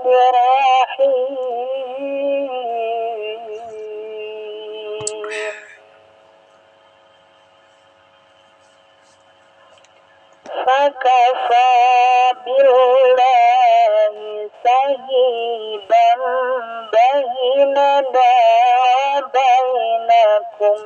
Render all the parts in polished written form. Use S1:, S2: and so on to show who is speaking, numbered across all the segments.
S1: الرحيم فكفى بالله شهيدا بيننا وبينكم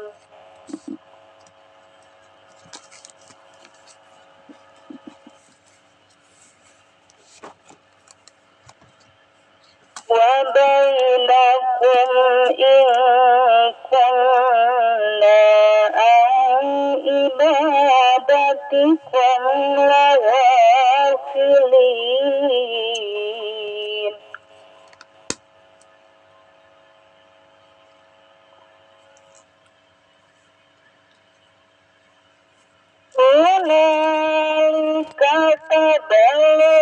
S1: إن كنا عن عبادتكم لغافلين هنالك تبلى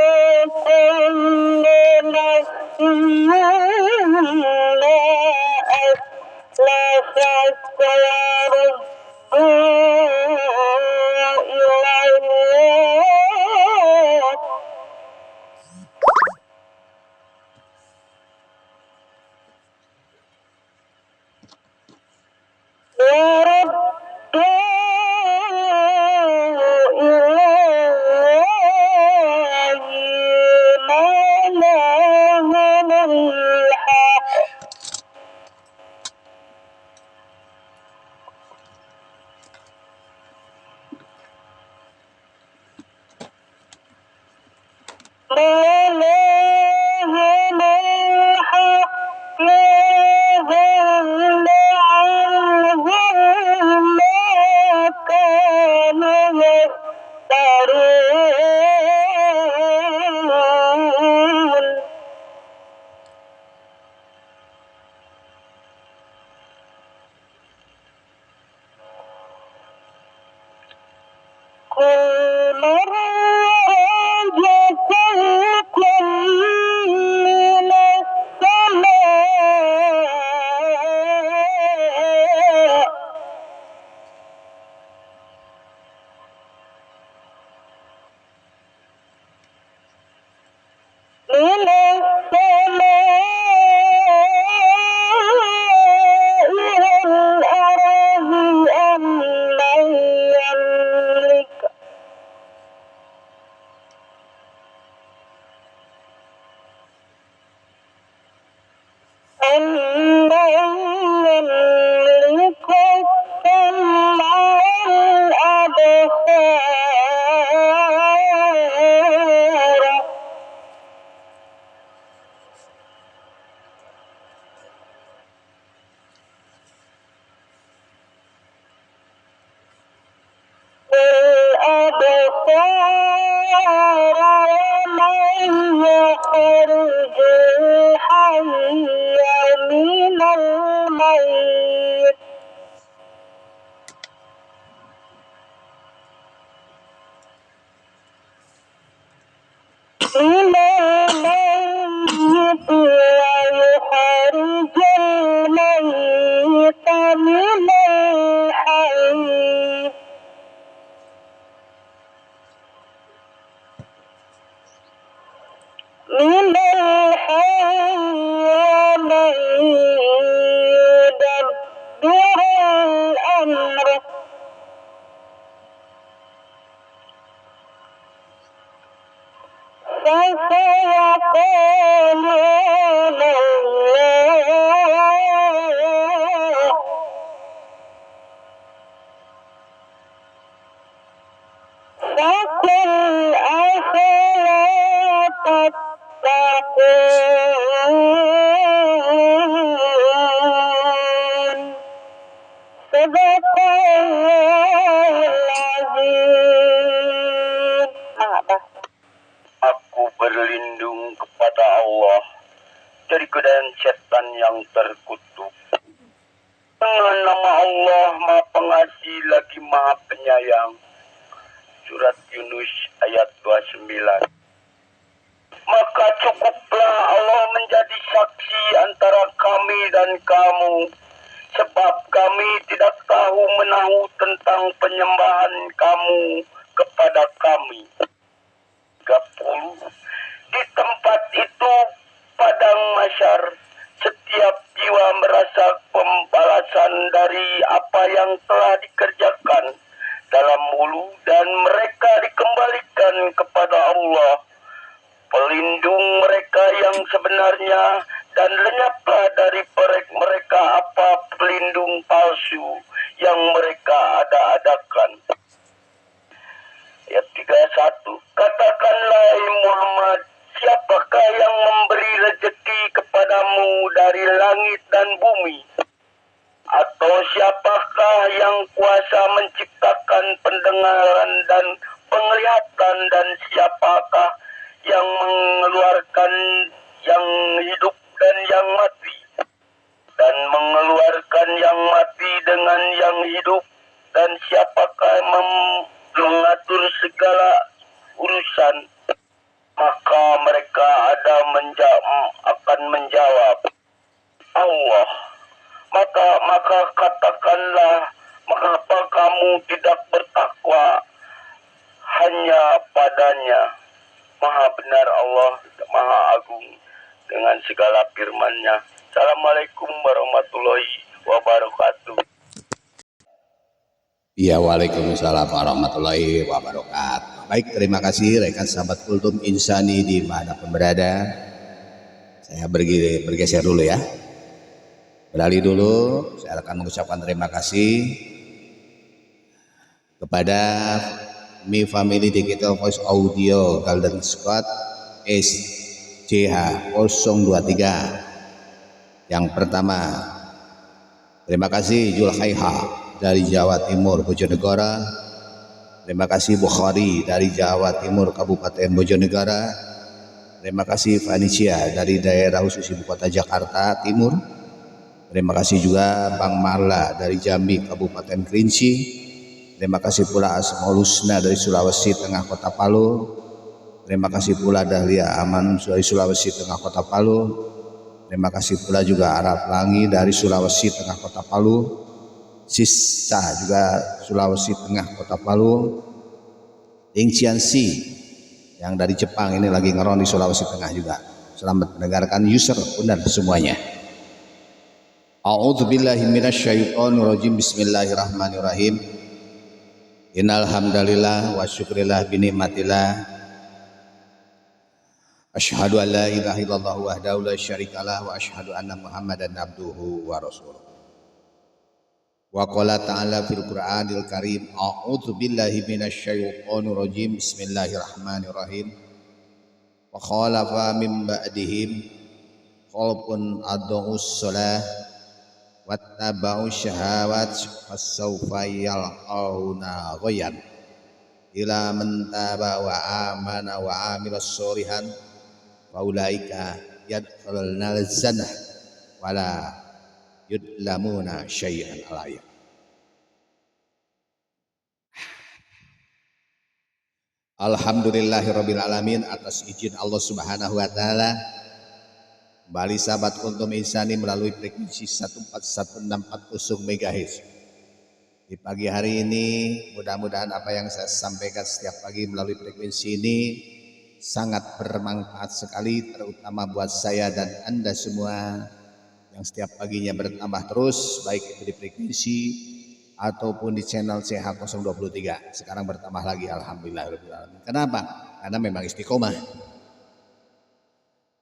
S1: كل نفس ما أسلفت وردوا إلى الله مولاهم الحق لهم عنهم ما كانوا يفترون كل مرة رزقكم من السماء والأرض أمن يملك السمع والأبصار ومن يخرج الحي من الميت ويخرج الميت من الحي ومن يدبر الأمر فسيقولون الله فقل أفلا تتقون صدق الله العظيم.
S2: Aku berlindung kepada Allah dari godaan setan yang terkutuk. Dengan nama Allah Maha Pengasih lagi Maha Penyayang. Surat Yunus ayat 29. Maka cukuplah Allah menjadi saksi antara kami dan kamu, sebab kami tidak tahu menahu tentang penyembahan kamu kepada kami. 30. Di tempat itu yang sebenarnya, dan lenyaplah dari mereka apa pelindung palsu yang mereka ada-adakan. Ayat 31, katakanlah Muhammad, siapakah yang memberi rezeki kepadamu dari langit dan bumi? Atau siapakah yang kuasa menciptakan pendengaran dan penglihatan, dan siapakah yang mengeluarkan yang hidup dan yang mati, dan mengeluarkan yang mati dengan yang hidup, dan siapakah mengatur segala urusan? Maka mereka akan menjawab, Allah. Maka katakanlah, mengapa kamu tidak bertakwa hanya padanya? Maha benar Allah, Maha Agung dengan segala firman-Nya. Assalamualaikum warahmatullahi wabarakatuh.
S3: Ya, waalaikumsalam warahmatullahi wabarakatuh. Baik, terima kasih rekan sahabat Kultum Insani di mana pun berada. Saya bergeser dulu ya. Beralih dulu, saya akan mengucapkan terima kasih kepada Mi Family Digital Voice Audio Golden Squad SCH 023. Yang pertama, terima kasih Julhaiha dari Jawa Timur Bojonegoro. Terima kasih Bukhari dari Jawa Timur Kabupaten Bojonegoro. Terima kasih Vanicia dari daerah khusus Ibu Kota Jakarta Timur. Terima kasih juga Bang Marla dari Jambi Kabupaten Kerinci. Terima kasih pula Asmaul Husna dari Sulawesi Tengah Kota Palu. Terima kasih pula Dahlia Aman dari Sulawesi Tengah Kota Palu. Terima kasih pula juga Arab Langi dari Sulawesi Tengah Kota Palu. Sista juga Sulawesi Tengah Kota Palu. Ding Ciansi yang dari Jepang ini lagi ngeron di Sulawesi Tengah juga. Selamat mendengarkan user benar semuanya. A'udzubillahi minasyaitonirrajim. Bismillahirrahmanirrahim. Innal hamdalillah wa syukrillah bi nikmatillah. Asyhadu an la ilaha illallah wahdahu la syarikalah wa asyhadu anna Muhammadan abduhu wa rasuluh. Wa qala ta'ala fil Qur'anil Karim, a'udzubillahi minasyaitonirrajim. Bismillahirrahmanirrahim. Wa khalafa min ba'dihim khalqun adaa'us shalah wattaba'u syahawat fasawfa yalqauna ghayyan ila man taba wa amana wa amila sholihan faulaika yadkhulunal jannah wala yudlamuna syai'an alayya. Alhamdulillahirabbil alamin, atas izin Allah Subhanahu wa taala. Kembali sahabat Kultum Insani melalui frekuensi 14140 MHz. Di pagi hari ini mudah-mudahan apa yang saya sampaikan setiap pagi melalui frekuensi ini sangat bermanfaat sekali, terutama buat saya dan Anda semua yang setiap paginya bertambah terus, baik itu di frekuensi ataupun di channel CH023. Sekarang bertambah lagi, alhamdulillah. Kenapa? Karena memang istiqomah.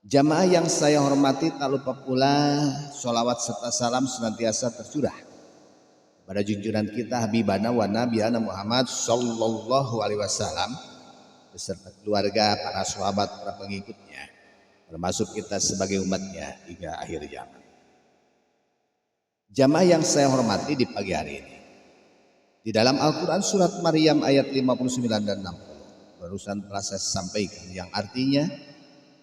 S3: Jamaah yang saya hormati, tak lupa pula sholawat serta salam senantiasa tercurah pada junjungan kita Habibana wa Nabiyana Muhammad sallallahu alaihi wasallam beserta keluarga, para sahabat, para pengikutnya, termasuk kita sebagai umatnya hingga akhir zaman. Jamaah yang saya hormati di pagi hari ini, di dalam Al-Quran surat Maryam ayat 59 dan 60 barusan telah saya sampaikan, yang artinya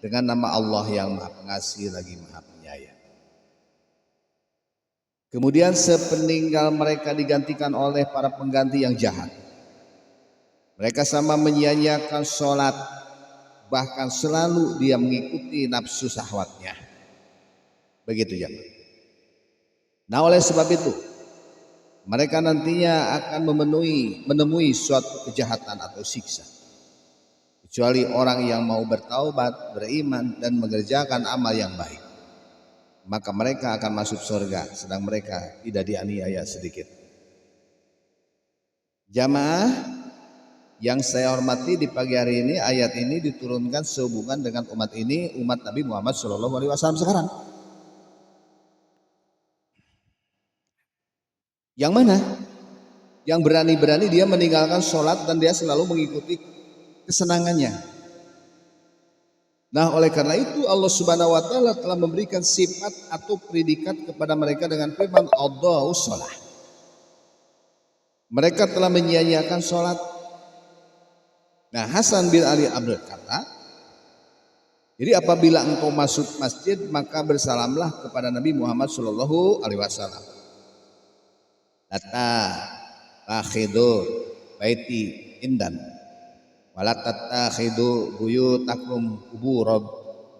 S3: dengan nama Allah yang Maha Pengasih lagi Maha Penyayang. Kemudian sepeninggal mereka digantikan oleh para pengganti yang jahat. Mereka sama menyia-nyiakan sholat, bahkan selalu dia mengikuti nafsu syahwatnya. Begitu ya. Nah, oleh sebab itu mereka nantinya akan menemui suatu kejahatan atau siksa. Kecuali orang yang mau bertaubat, beriman dan mengerjakan amal yang baik, maka mereka akan masuk surga, sedang mereka tidak dianiaya sedikit. Jamaah Yang saya hormati di pagi hari ini, ayat ini diturunkan sehubungan dengan umat ini, umat Nabi Muhammad SAW sekarang. Yang mana? Yang berani-berani dia meninggalkan sholat dan dia selalu mengikuti kesenangannya. Nah, oleh karena itu Allah Subhanahu wa taala telah memberikan sifat atau predikat kepada mereka dengan firman Adhaus shalah. Mereka telah menyia-nyiakan sholat. Nah, Hasan bin Ali berkata, jadi apabila engkau masuk masjid maka bersalamlah kepada Nabi Muhammad sallallahu alaihi wasallam. Takhidu baiti indan wala tattakhidu buyutakum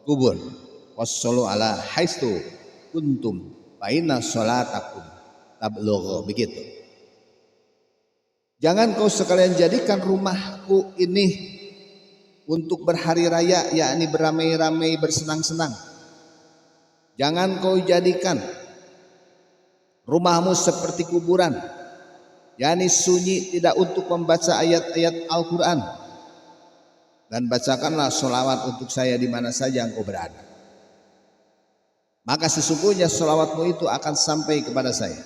S3: kubur wassallu ala haistu kuntum fa inna sholatakum tablughu, begitu. Jangan kau sekalian jadikan rumahku ini untuk berhari raya, yakni beramai-ramai bersenang-senang. Jangan kau jadikan rumahmu seperti kuburan, yakni sunyi, tidak untuk membaca ayat-ayat Al-Quran. Dan bacakanlah sholawat untuk saya di mana saja engkau berada. Maka sesungguhnya sholawatmu itu akan sampai kepada saya.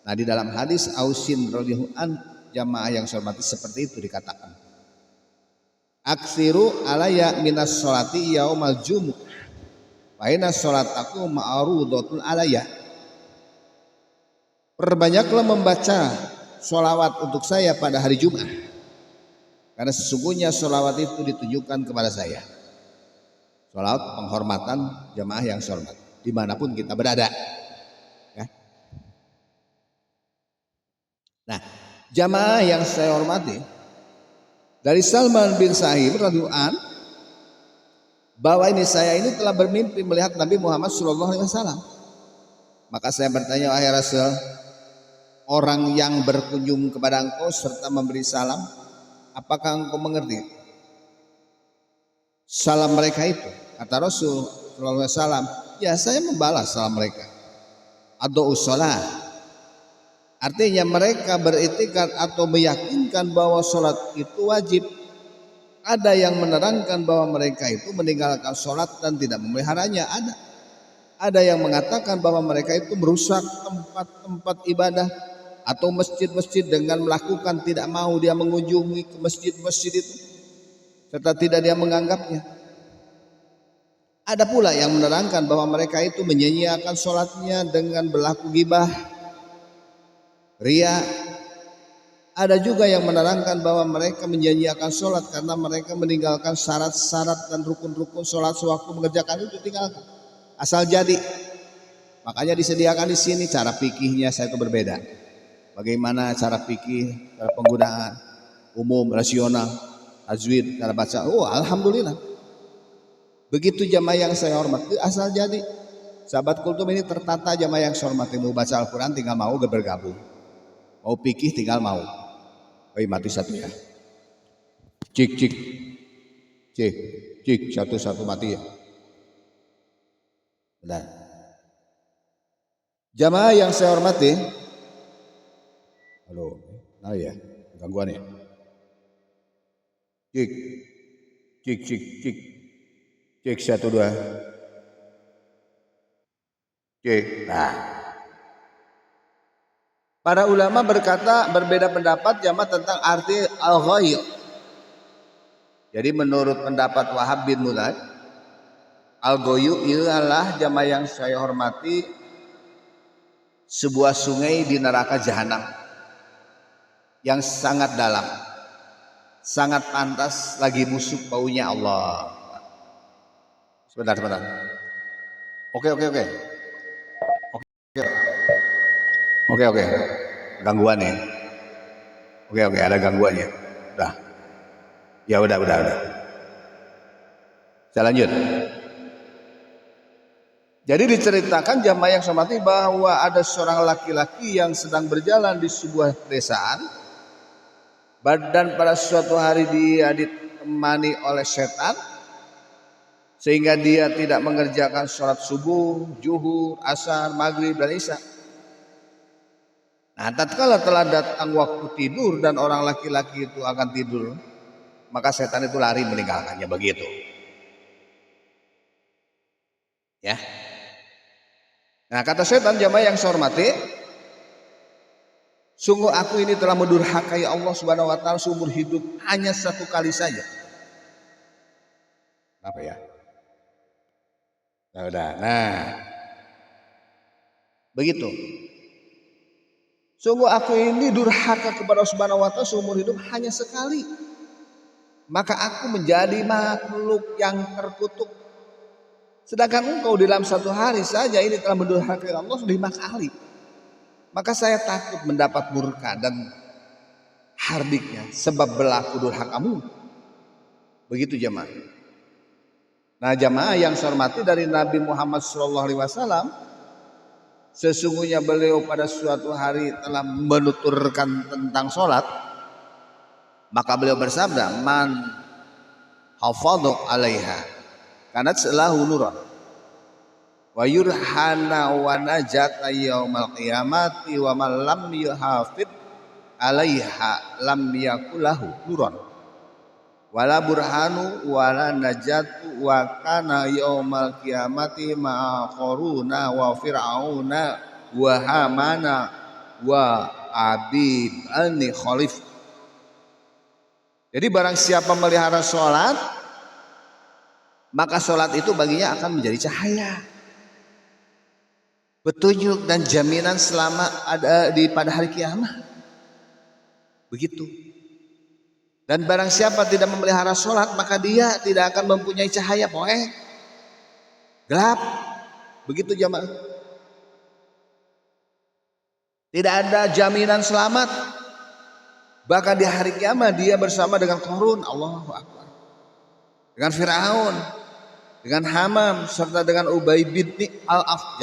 S3: Nah, di dalam hadis Ausin radhiyallahu an, jamaah yang saya hormati, seperti itu dikatakan. Aksiru alaya minas sholati yaumal jumu'ah wa inna sholataku ma'rudatun alaya. Perbanyaklah membaca sholawat untuk saya pada hari Jumat, karena sesungguhnya sholawat itu ditujukan kepada saya. Sholawat penghormatan jamaah yang saya hormati dimanapun kita berada, ya. Nah, jamaah yang saya hormati, dari Salman bin Sahib radhiyallahu an, bahwa saya ini telah bermimpi melihat Nabi Muhammad SAW. Maka saya bertanya, wahai Rasul, orang yang berkunjung kepada engkau serta memberi salam, apakah engkau mengerti salam mereka itu? Kata Rasul SAW, ya saya membalas salam mereka. Adhaus shalah, artinya mereka beriktikad atau meyakinkan bahwa sholat itu wajib. Ada yang menerangkan bahwa mereka itu meninggalkan sholat dan tidak memeliharanya. Ada yang mengatakan bahwa mereka itu merusak tempat-tempat ibadah atau masjid-masjid dengan melakukan tidak mau dia mengunjungi ke masjid-masjid itu serta tidak dia menganggapnya. Ada pula yang menerangkan bahwa mereka itu menyia-nyiakan sholatnya dengan berlaku ghibah, ria. Ada juga yang menerangkan bahwa mereka menyia-nyiakan sholat karena mereka meninggalkan syarat-syarat dan rukun-rukun sholat sewaktu mengerjakan itu tinggalkan. Asal jadi. Makanya disediakan di sini cara fikihnya saya itu berbeda. Bagaimana cara fikih, cara penggunaan umum, rasional, tajwid, cara baca. Oh, alhamdulillah. Begitu jamaah yang saya hormati, asal jadi. Sahabat kultum ini tertata jamaah yang saya hormati. Mau baca Al-Quran tinggal mau bergabung. Mau pikir tinggal mau. Oi, mati satu ya. Cik cik. Cik cik, satu mati ya. Benar. Jamaah yang saya hormati. Halo. Nah ya, gangguan ya. Cik. Cik cik cik. Cek 1 2. Cek. Nah. Para ulama berkata berbeda pendapat jamaah tentang arti al-ghair. Jadi menurut pendapat Wahab bin Mulaid, al-ghayu ialah jamaah yang saya hormati sebuah sungai di neraka jahanam yang sangat dalam, sangat pantas lagi busuk baunya Allah. Sebentar. Oke. Gangguan ya. Oke, ada gangguannya. Udah. Ya udah. Saya lanjut. Jadi diceritakan jamaah yang saya hormati bahwa ada seorang laki-laki yang sedang berjalan di sebuah pedesaan, dan pada suatu hari dia ditemani oleh setan, sehingga dia tidak mengerjakan sholat subuh, zuhur, asar, maghrib, dan isya. Nah, tatkala telah datang waktu tidur dan orang laki-laki itu akan tidur, maka setan itu lari meninggalkannya, begitu. Ya. Nah, kata setan, jamaah yang saya hormati, sungguh aku ini telah mendurhakai Allah Subhanahu wa taala seumur hidup hanya satu kali saja. Apa ya? Nah, udah. Nah, begitu. Sungguh aku ini durhaka kepada Allah Subhanahu wa taala seumur hidup hanya sekali. Maka aku menjadi makhluk yang terkutuk. Sedangkan engkau dalam satu hari saja ini telah mendurhakai Allah 5 kali. Maka saya takut mendapat murka dan hardiknya sebab berlaku durhakamu. Begitu jemaah. Nah, jemaah yang saya hormati, dari Nabi Muhammad SAW, sesungguhnya beliau pada suatu hari telah menuturkan tentang sholat. Maka beliau bersabda, man hafadhu alaiha kanat selahu nuran wa yurhana wa najata yaumal qiyamati wa man lam yuhafid alaiha lam yakulahu nuran wala burhanu wala najatu wa kana yaumal qiyamati ma'a qaruna wa fir'auna wa hamana wa abid ani khalif. Jadi barang siapa melihara sholat, maka sholat itu baginya akan menjadi cahaya, petunjuk dan jaminan selama ada pada hari kiamat. Begitu. Dan barang siapa tidak memelihara sholat, maka dia tidak akan mempunyai cahaya, poek, gelap. Begitu jamaah. Tidak ada jaminan selamat. Bahkan di hari kiamat dia bersama dengan Qarun, Allahu Akbar, dengan Fir'aun, dengan Hamam, serta dengan Ubay bin Al-Af.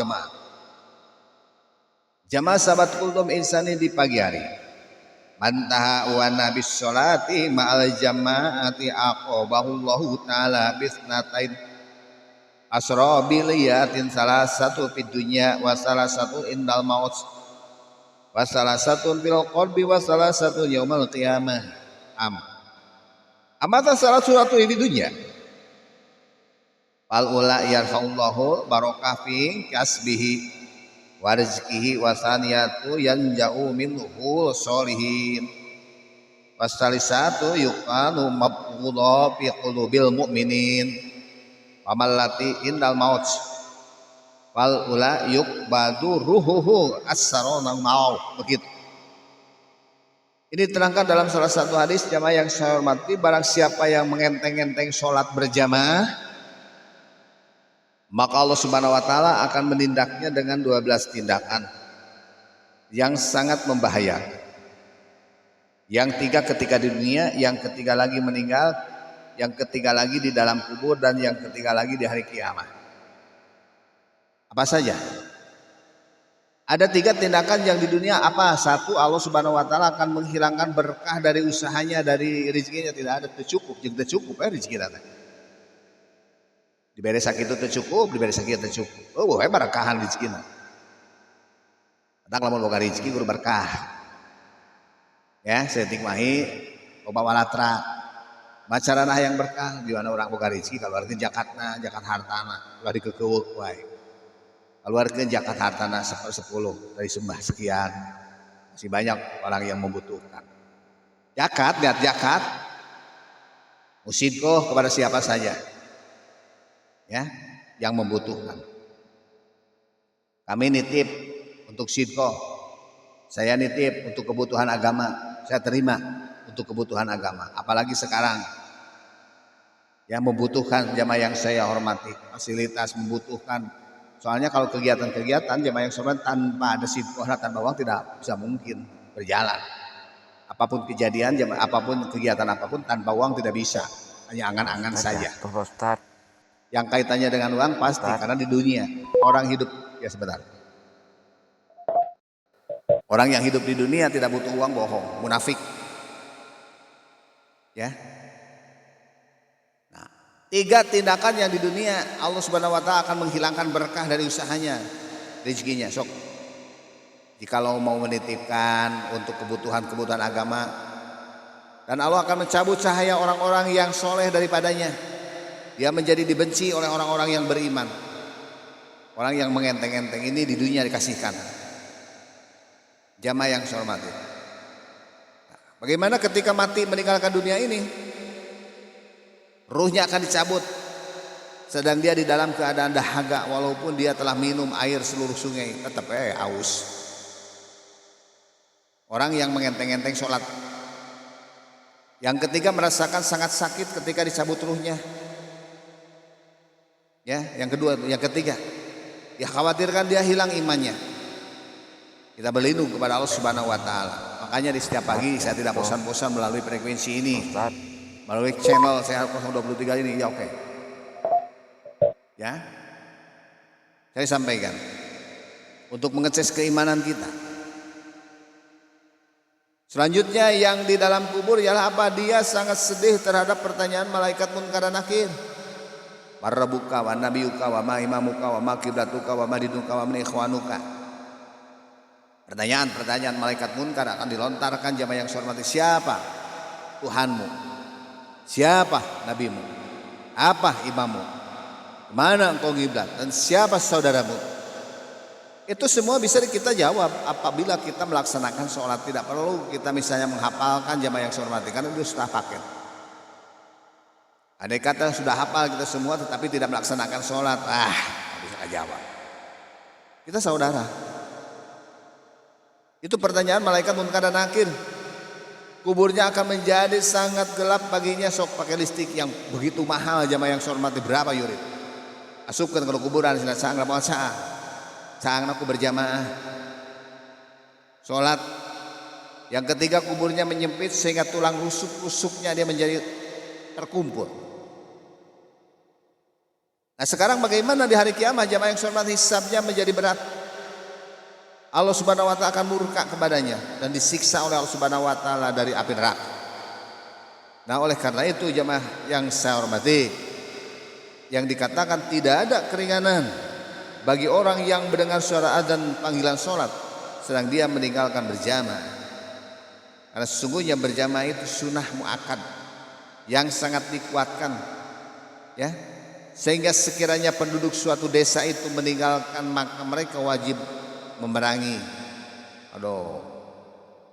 S3: Jamaah sahabat kultum insani di pagi hari, mantaha wa nabis sholati ma'al jamaati aqobahullahu ta'ala bisnatain asrobiliyatin, salah satu fid dunya wa salah satu indal maut wa salah satu fil qalbi wa salah satu yaumal qiyamah. Amata salah suatu di dunia. Fal ula yarfa'ullahu barokah fi kasbihi wa rizqihi wa saniyatu yanja'u minhu sholihin. Wasalisatu yuqalu mabghudha fi qulubil mu'minin wa mallati indal maut. Wal ula yuqbadu ruhuhu as-sarona mau. Begitu. Ini diterangkan dalam salah satu hadis, jamaah yang saya hormati, barang siapa yang mengenteng-enteng sholat berjamaah, maka Allah Subhanahu wa taala akan menindaknya dengan 12 tindakan yang sangat membahayakan. Yang 3 ketika di dunia, yang ketiga lagi meninggal, yang ketiga lagi di dalam kubur, dan yang ketiga lagi di hari kiamat. Apa saja? Ada 3 tindakan yang di dunia apa? 1, Allah Subhanahu wa taala akan menghilangkan berkah dari usahanya, dari rezekinya, tidak ada, tercukup, jeung tercukup rezeki datang. Diberi sakit itu tercukup, diberi sakit tercukup. Oh, berkahan rezekina. Datang lamun boga rezeki guru berkah. Ya, saya tikmahi loba walatra. Macarana yang berkah di mana orang boga rezeki kaluarkeun zakatna, zakat hartana, ulah dikeukeuk wae. Keluarkan zakat hartana 10 dari sembah sekian. Masih banyak orang yang membutuhkan. Zakat, lihat zakat. Musidkoh kepada siapa saja. Ya, yang membutuhkan. Kami nitip untuk sidkoh. Saya nitip untuk kebutuhan agama. Saya terima untuk kebutuhan agama. Apalagi sekarang. Yang membutuhkan jamaah yang saya hormati. Fasilitas membutuhkan. Soalnya kalau kegiatan-kegiatan jemaah yang sholat tanpa ada sidqoh, tanpa uang tidak bisa mungkin berjalan. Apapun kejadian, apapun kegiatan apapun tanpa uang tidak bisa. Hanya angan-angan saja. Yang kaitannya dengan uang pasti, karena di dunia orang hidup, ya sebentar. Orang yang hidup di dunia tidak butuh uang, bohong, munafik. Ya. 3 tindakan yang di dunia Allah Subhanahu wa taala akan menghilangkan berkah dari usahanya, rezekinya. Sok. jikalau mau menitipkan untuk kebutuhan-kebutuhan agama, dan Allah akan mencabut cahaya orang-orang yang soleh daripadanya. Dia menjadi dibenci oleh orang-orang yang beriman. Orang yang mengenteng-enteng ini di dunia dikasihkan. Jamaah yang saya hormati, bagaimana ketika mati meninggalkan dunia ini? Ruhnya akan dicabut, sedang dia di dalam keadaan dahaga, walaupun dia telah minum air seluruh sungai, tetap aus. Orang yang mengenteng-enteng sholat. Yang ketiga, merasakan sangat sakit ketika dicabut ruhnya. Ya, yang ketiga, ya khawatirkan dia hilang imannya. Kita berlindung kepada Allah Subhanahu wa taala. Makanya di setiap pagi saya tidak bosan-bosan melalui frekuensi ini, melalui channel saya 023 ini, ya oke. Ya, saya sampaikan untuk mengecek keimanan kita. Selanjutnya yang di dalam kubur ialah apa? Dia sangat sedih terhadap pertanyaan malaikat munkar dan nakir. Warabbuka wa nabiyuka wa ma imamuka wa ma qiblatuka wa ma dinuka wa man ikhwanuka. Pertanyaan malaikat munkar akan dilontarkan jamaah yang saya hormati. Siapa Tuhanmu? Siapa nabimu? Apa imammu? Mana engkau kiblat? Dan siapa saudaramu? Itu semua bisa kita jawab apabila kita melaksanakan sholat. Tidak perlu kita misalnya menghafalkan jamaah yang saya hormati, karena itu sudah paket. Andai kata sudah hafal kita semua tetapi tidak melaksanakan sholat, bisa jawab. Kita saudara. Itu pertanyaan malaikat munkar dan nakir. Kuburnya akan menjadi sangat gelap baginya. Sok pakai listrik yang begitu mahal jamaah yang saya hormati. Berapa yurid? Asupkan ke kuburan sila saang lamun saang aku berjamaah sholat. Yang ketiga, kuburnya menyempit sehingga tulang rusuk-rusuknya dia menjadi terkumpul. Nah sekarang bagaimana di hari kiamat jamaah yang saya hormati? Hisabnya menjadi berat. Allah Subhanahu wa taala akan murka kepadanya dan disiksa oleh Allah Subhanahu wa taala dari api neraka. Nah, oleh karena itu jemaah yang saya hormati, yang dikatakan tidak ada keringanan bagi orang yang mendengar suara adzan panggilan salat sedang dia meninggalkan berjamaah. Karena sesungguhnya berjamaah itu sunnah muakkad yang sangat dikuatkan, ya. Sehingga sekiranya penduduk suatu desa itu meninggalkan, maka mereka wajib memerangi.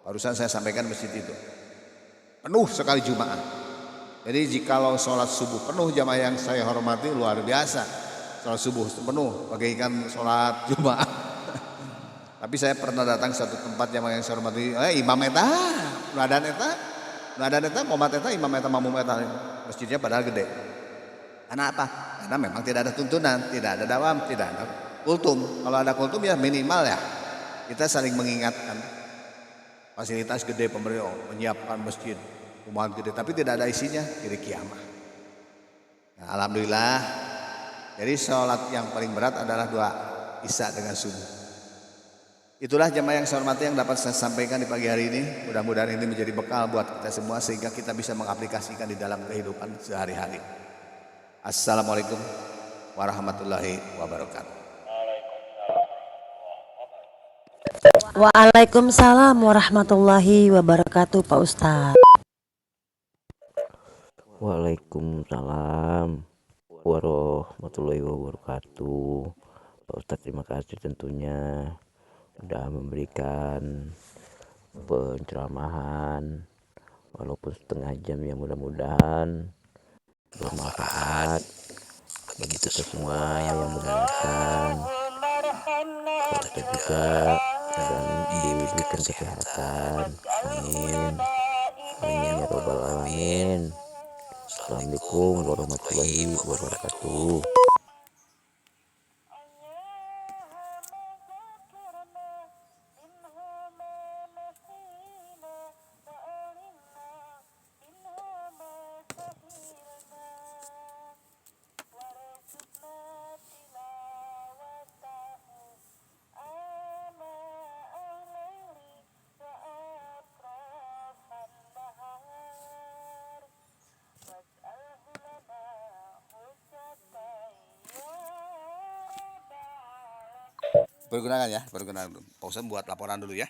S3: Barusan saya sampaikan masjid itu penuh sekali Jumat. Jadi jikalau sholat subuh penuh jamaah yang saya hormati, luar biasa. Sholat subuh penuh bagaikan sholat Jumat. Tapi saya pernah datang satu tempat jamaah yang saya hormati, imam eta, nadan eta, momat eta, imam eta, mamum eta, masjidnya padahal gede. Karena apa? Karena memang tidak ada tuntunan, tidak ada dawam, tidak ada kultum. Kalau ada kultum ya minimal ya kita saling mengingatkan. Fasilitas gede pemerintah menyiapkan masjid, umat gede, tapi tidak ada isinya, kiri kiamah. Nah, alhamdulillah. Jadi sholat yang paling berat adalah dua isya dengan subuh. Itulah jamaah yang saya hormati yang dapat saya sampaikan di pagi hari ini. Mudah-mudahan ini menjadi bekal buat kita semua sehingga kita bisa mengaplikasikan di dalam kehidupan sehari-hari. Assalamualaikum warahmatullahi wabarakatuh.
S4: Waalaikumsalam warahmatullahi wabarakatuh, Pak Ustadz.
S5: Waalaikumsalam warahmatullahi wabarakatuh. Pak Ustadz, terima kasih tentunya sudah memberikan penceramahan walaupun setengah jam yang mudah-mudahan bermanfaat bagi kita semua yang mendengarkan. Pak Ustadz juga dan diberikan kesehatan, amin amin ya robbal alamin. Assalamualaikum warahmatullahi wabarakatuh.
S3: Pergunakan ya, pergunakan. Pak Ustadz buat laporan dulu ya.